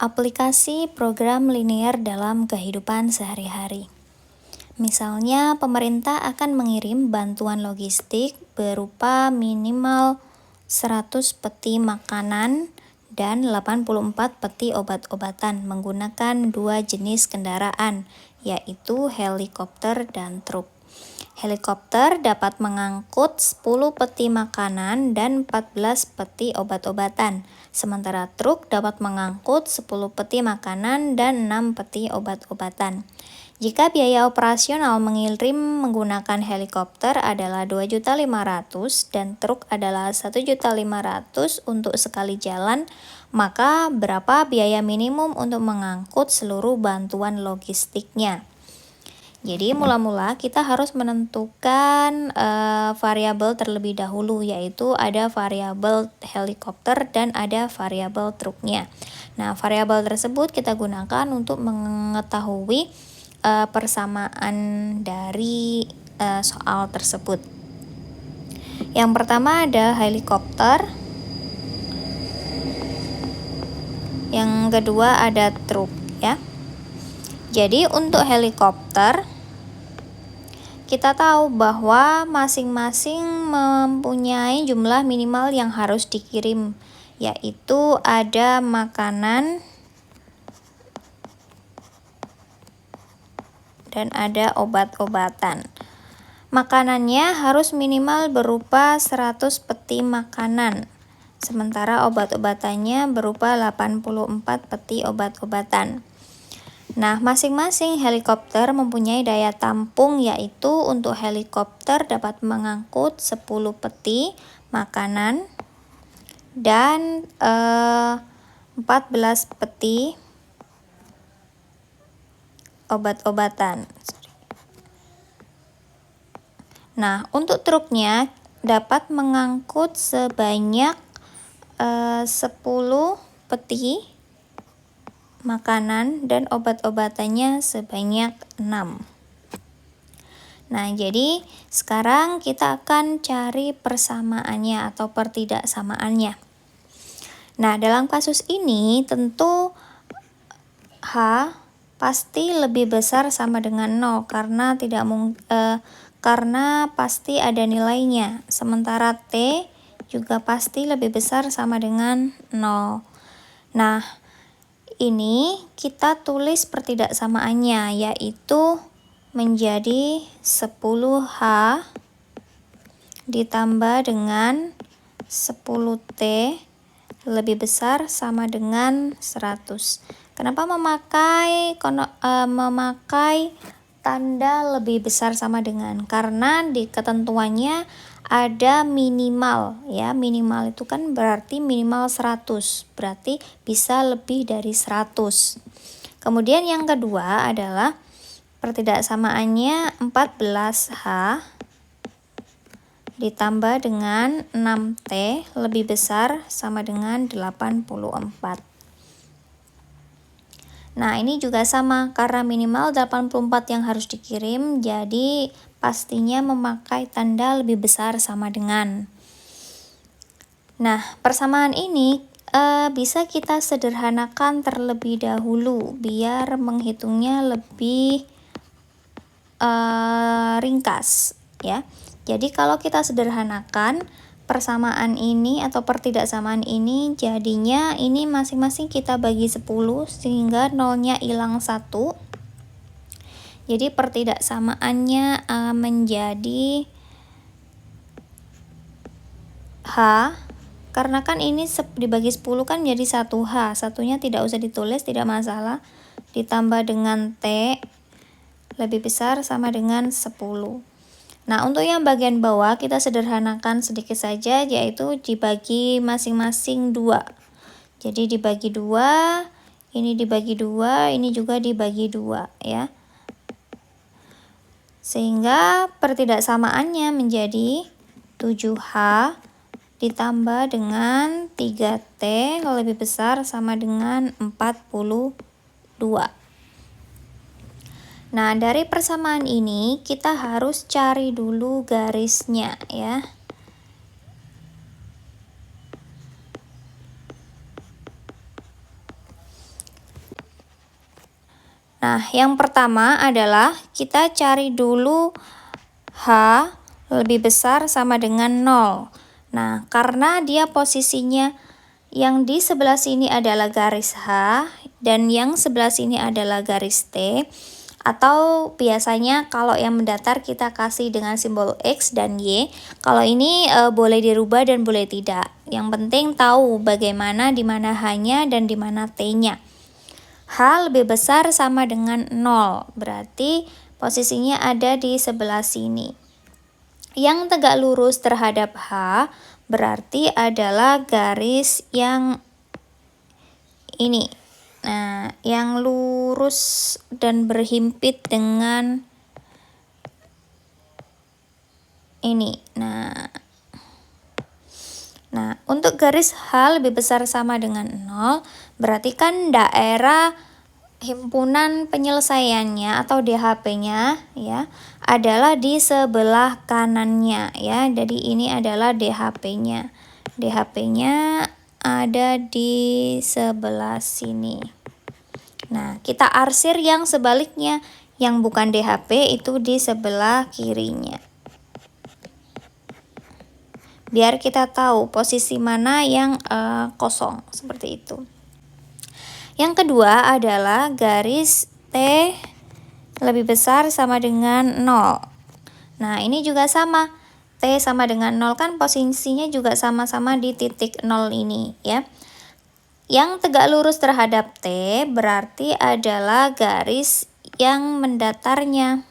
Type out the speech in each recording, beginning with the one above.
Aplikasi program linear dalam kehidupan sehari-hari. Misalnya, pemerintah akan mengirim bantuan logistik berupa minimal 100 peti makanan dan 84 peti obat-obatan menggunakan dua jenis kendaraan, yaitu helikopter dan truk. Helikopter dapat mengangkut 10 peti makanan dan 14 peti obat-obatan, sementara truk dapat mengangkut 10 peti makanan dan 6 peti obat-obatan. Jika biaya operasional mengirim menggunakan helikopter adalah 2.500.000 dan truk adalah 1.500.000 untuk sekali jalan, maka berapa biaya minimum untuk mengangkut seluruh bantuan logistiknya? Jadi mula-mula kita harus menentukan variabel terlebih dahulu, yaitu ada variabel helikopter dan ada variabel truknya. Nah, variabel tersebut kita gunakan untuk mengetahui persamaan dari soal tersebut. Yang pertama ada helikopter, yang kedua ada truk ya. Jadi untuk helikopter kita tahu bahwa masing-masing mempunyai jumlah minimal yang harus dikirim, yaitu ada makanan dan ada obat-obatan. Makanannya harus minimal berupa 100 peti makanan, sementara obat-obatannya berupa 84 peti obat-obatan. Nah, masing-masing helikopter mempunyai daya tampung, yaitu untuk helikopter dapat mengangkut 10 peti makanan dan 14 peti obat-obatan. Nah, untuk truknya dapat mengangkut sebanyak 10 peti makanan dan obat-obatannya sebanyak 6. Nah, jadi sekarang kita akan cari persamaannya atau pertidaksamaannya. Nah, dalam kasus ini tentu H pasti lebih besar sama dengan 0 karena karena pasti ada nilainya. Sementara T juga pasti lebih besar sama dengan 0. Nah, ini kita tulis pertidaksamaannya, yaitu menjadi 10H ditambah dengan 10T lebih besar sama dengan 100. Kenapa memakai tanda lebih besar sama dengan? Karena di ketentuannya ada minimal ya. Minimal itu kan berarti minimal 100, berarti bisa lebih dari 100. Kemudian yang kedua adalah pertidaksamaannya 14H ditambah dengan 6T lebih besar sama dengan 84. Nah, ini juga sama karena minimal 84 yang harus dikirim, jadi pastinya memakai tanda lebih besar sama dengan. Nah, persamaan ini bisa kita sederhanakan terlebih dahulu biar menghitungnya lebih ringkas ya. Jadi kalau kita sederhanakan persamaan ini atau pertidaksamaan ini, jadinya ini masing-masing kita bagi 10 sehingga nolnya hilang 1. Jadi pertidaksamaannya menjadi H, karena kan ini dibagi 10 kan jadi 1H, satunya tidak usah ditulis, tidak masalah, ditambah dengan T lebih besar sama dengan 10. Nah, untuk yang bagian bawah kita sederhanakan sedikit saja, yaitu dibagi masing-masing 2. Jadi dibagi 2, ini dibagi 2, ini juga dibagi 2 ya. Sehingga pertidaksamaannya menjadi 7H ditambah dengan 3T lebih besar sama dengan 42. Nah, dari persamaan ini kita harus cari dulu garisnya ya. Nah, yang pertama adalah kita cari dulu H lebih besar sama dengan 0. Nah, karena dia posisinya yang di sebelah sini adalah garis H dan yang sebelah sini adalah garis T, atau biasanya kalau yang mendatar kita kasih dengan simbol X dan Y. Kalau ini boleh dirubah dan boleh tidak. Yang penting tahu bagaimana di mana H-nya dan di mana T-nya. H lebih besar sama dengan 0, berarti posisinya ada di sebelah sini. Yang tegak lurus terhadap H berarti adalah garis yang ini. Nah, yang lurus dan berhimpit dengan ini. Nah, untuk garis H lebih besar sama dengan 0, berarti kan daerah himpunan penyelesaiannya atau DHP-nya ya adalah di sebelah kanannya ya. Jadi ini adalah DHP-nya. DHP-nya ada di sebelah sini. Nah, kita arsir yang sebaliknya, yang bukan DHP itu di sebelah kirinya. Biar kita tahu posisi mana yang kosong, seperti itu. Yang kedua adalah garis T lebih besar sama dengan 0. Nah, ini juga sama. T sama dengan 0 kan posisinya juga sama-sama di titik 0 ini ya. Yang tegak lurus terhadap T berarti adalah garis yang mendatarnya.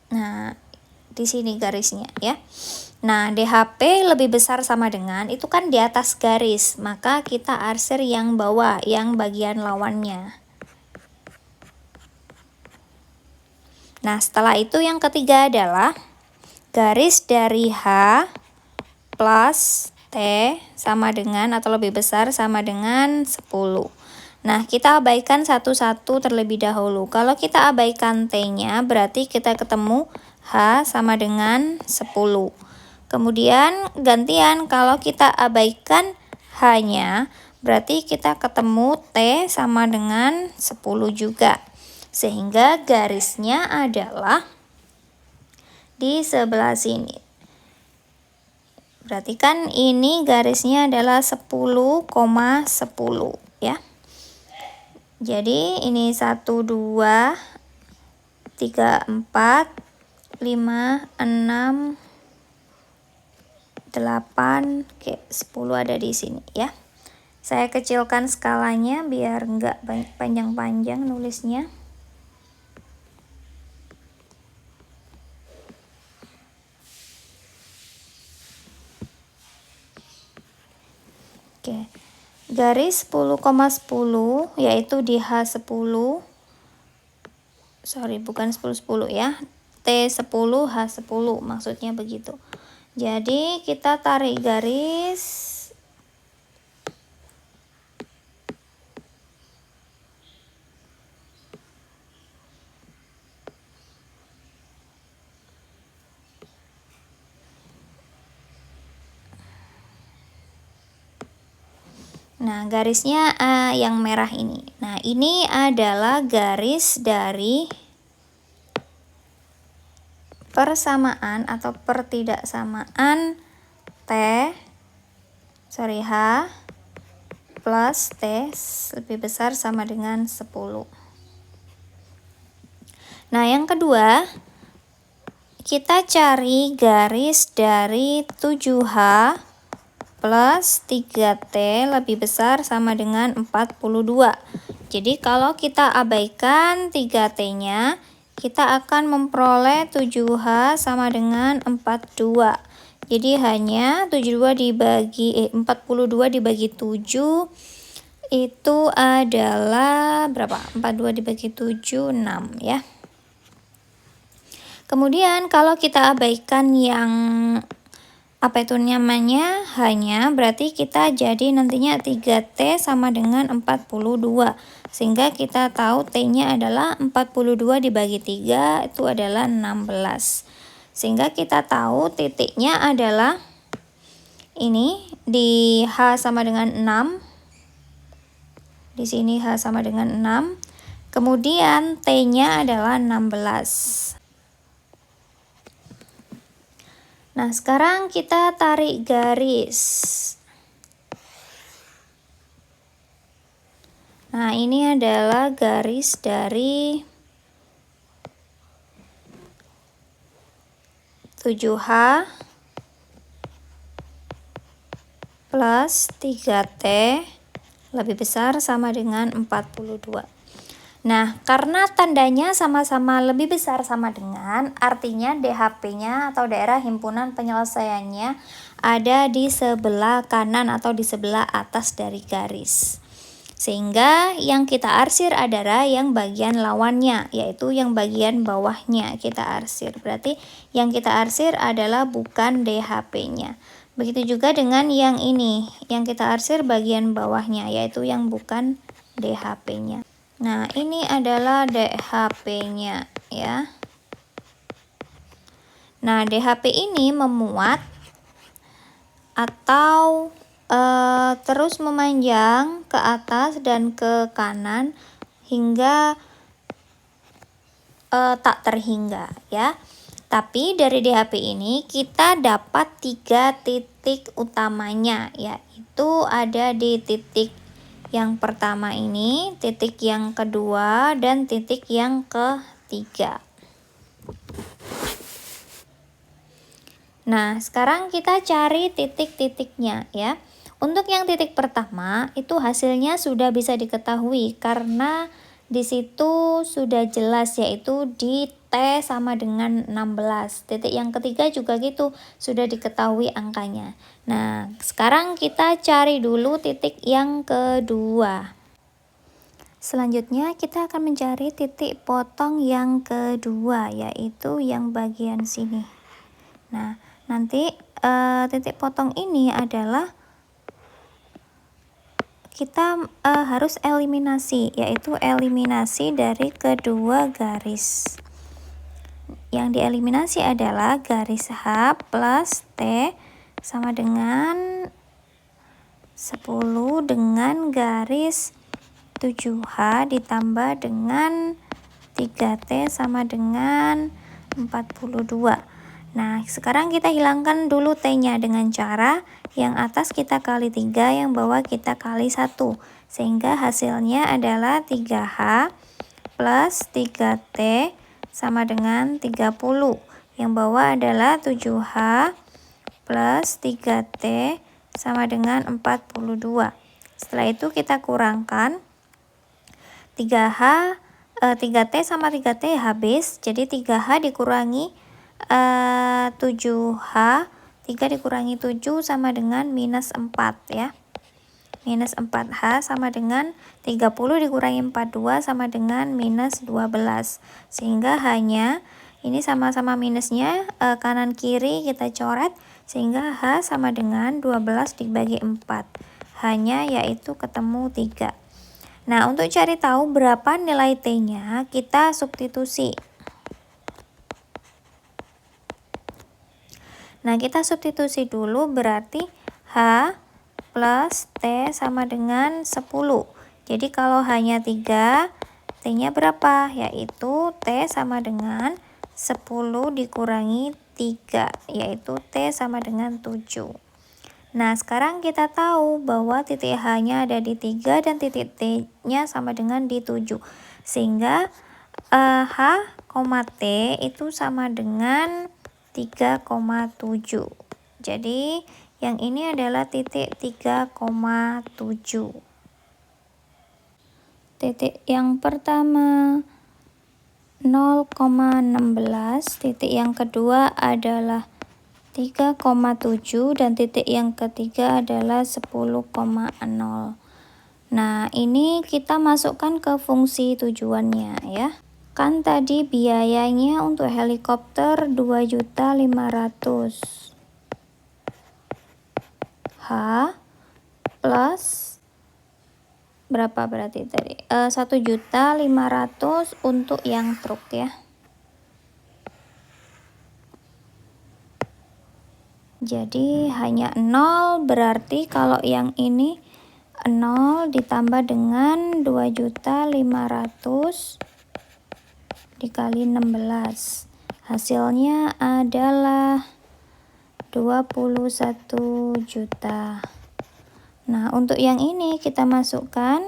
Nah, di sini garisnya ya. Nah, DHP lebih besar sama dengan, itu kan di atas garis, maka kita arsir yang bawah, yang bagian lawannya. Nah, setelah itu yang ketiga adalah garis dari H plus T sama dengan atau lebih besar sama dengan 10. Nah, kita abaikan satu-satu terlebih dahulu. Kalau kita abaikan T-nya, berarti kita ketemu H sama dengan 10. Kemudian gantian kalau kita abaikan H-nya, berarti kita ketemu T sama dengan 10 juga. Sehingga garisnya adalah di sebelah sini. Berarti kan ini garisnya adalah 10,10 ya. Jadi ini 1, 2, 3, 4, 5, 6, 8, oke, 10 ada di sini ya. Saya kecilkan skalanya biar enggak panjang-panjang nulisnya. Oke. Garis 10,10 yaitu di H10. Sorry, bukan 10,10 ya. T10 H10 maksudnya begitu. Jadi kita tarik garis. Nah, garisnya yang merah ini. Nah, ini adalah garis dari persamaan atau pertidaksamaan H plus T lebih besar sama dengan 10. Nah, yang kedua, kita cari garis dari 7H plus 3T lebih besar sama dengan 42. Jadi kalau kita abaikan 3T-nya, kita akan memperoleh 7H sama dengan 42. Jadi hanya 42 dibagi 7 itu adalah berapa? 42 dibagi 7, 6 ya. Kemudian kalau kita abaikan yang apa itu namanya hanya, berarti kita jadi nantinya 3T sama dengan 42. Sehingga kita tahu T-nya adalah 42 dibagi 3 itu adalah 16. Sehingga kita tahu titiknya adalah ini di H sama dengan 6. Di sini H sama dengan 6. Kemudian T-nya adalah 16. Nah, sekarang kita tarik garis. Nah, ini adalah garis dari 7H plus 3T lebih besar sama dengan 42. Nah, karena tandanya sama-sama lebih besar sama dengan, artinya DHP-nya atau daerah himpunan penyelesaiannya ada di sebelah kanan atau di sebelah atas dari garis. Sehingga yang kita arsir adalah yang bagian lawannya, yaitu yang bagian bawahnya kita arsir. Berarti yang kita arsir adalah bukan DHP-nya. Begitu juga dengan yang ini, yang kita arsir bagian bawahnya, yaitu yang bukan DHP-nya. Nah, ini adalah DHP-nya ya. Nah, DHP ini memuat atau terus memanjang ke atas dan ke kanan hingga tak terhingga ya. Tapi dari DHP ini kita dapat 3 titik utamanya, yaitu ada di titik yang pertama ini, titik yang kedua, dan titik yang ketiga. Nah, sekarang kita cari titik-titiknya ya. Untuk yang titik pertama, itu hasilnya sudah bisa diketahui karena di situ sudah jelas, yaitu di T sama dengan 16. Titik yang ketiga juga gitu, sudah diketahui angkanya. Nah, sekarang kita cari dulu titik yang kedua. Selanjutnya kita akan mencari titik potong yang kedua, yaitu yang bagian sini. Nah, nanti titik potong ini adalah kita harus eliminasi, yaitu eliminasi dari kedua garis. Yang dieliminasi adalah garis H plus T sama dengan 10 dengan garis 7H ditambah dengan 3T sama dengan 42. Nah, sekarang kita hilangkan dulu T-nya dengan cara yang atas kita kali 3, yang bawah kita kali 1. Sehingga hasilnya adalah 3H plus 3T sama dengan 30. Yang bawah adalah 7H plus 3T sama dengan 42. Setelah itu kita kurangkan 3T sama 3T habis. Jadi 3H dikurangi 7H, 3 dikurangi 7 sama dengan minus 4 ya. Minus 4H sama dengan 30 dikurangi 42 sama dengan minus 12. Sehingga hanya ini sama-sama minusnya kanan kiri kita coret, sehingga H sama dengan 12 dibagi 4. Hanya yaitu ketemu 3. Nah, untuk cari tahu berapa nilai T-nya, kita substitusi. Nah, kita substitusi dulu, berarti H plus T sama dengan 10. Jadi kalau hanya 3, T-nya berapa? Yaitu T sama dengan 10 dikurangi 3, yaitu T sama dengan 7. Nah, sekarang kita tahu bahwa titik H-nya ada di 3 dan titik T-nya sama dengan di 7. Sehingga H, T itu sama dengan 3,7. Jadi yang ini adalah titik 3,7. Titik yang pertama 0,16, titik yang kedua adalah 3,7 dan titik yang ketiga adalah 10,0. Nah, ini kita masukkan ke fungsi tujuannya ya. Kan tadi biayanya untuk helikopter 2.500.000. H plus berapa berarti tadi? 1.500.000 untuk yang truk ya. Jadi hanya 0, berarti kalau yang ini 0 ditambah dengan 2.500.000 dikali 16. Hasilnya adalah 21 juta. Nah, untuk yang ini kita masukkan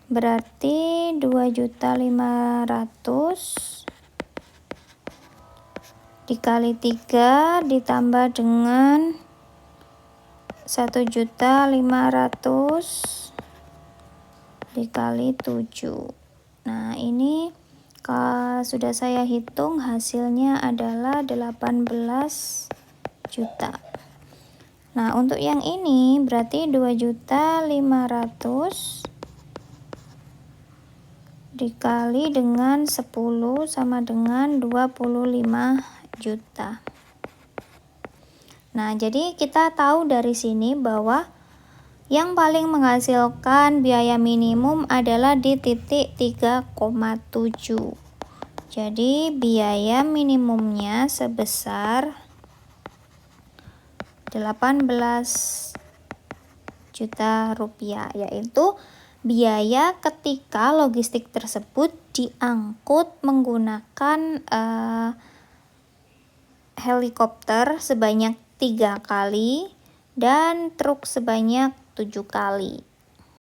berarti 2.500.000 dikali 3 ditambah dengan 1.500.000 dikali 7. Nah, ini kalau sudah saya hitung hasilnya adalah 18 juta. Nah, untuk yang ini berarti 2.500.000 dikali dengan 10 sama dengan 25 juta. Nah, jadi kita tahu dari sini bahwa yang paling menghasilkan biaya minimum adalah di titik 3,7. Jadi biaya minimumnya sebesar 18 juta rupiah, yaitu biaya ketika logistik tersebut diangkut menggunakan helikopter sebanyak 3 kali dan truk sebanyak 7 kali.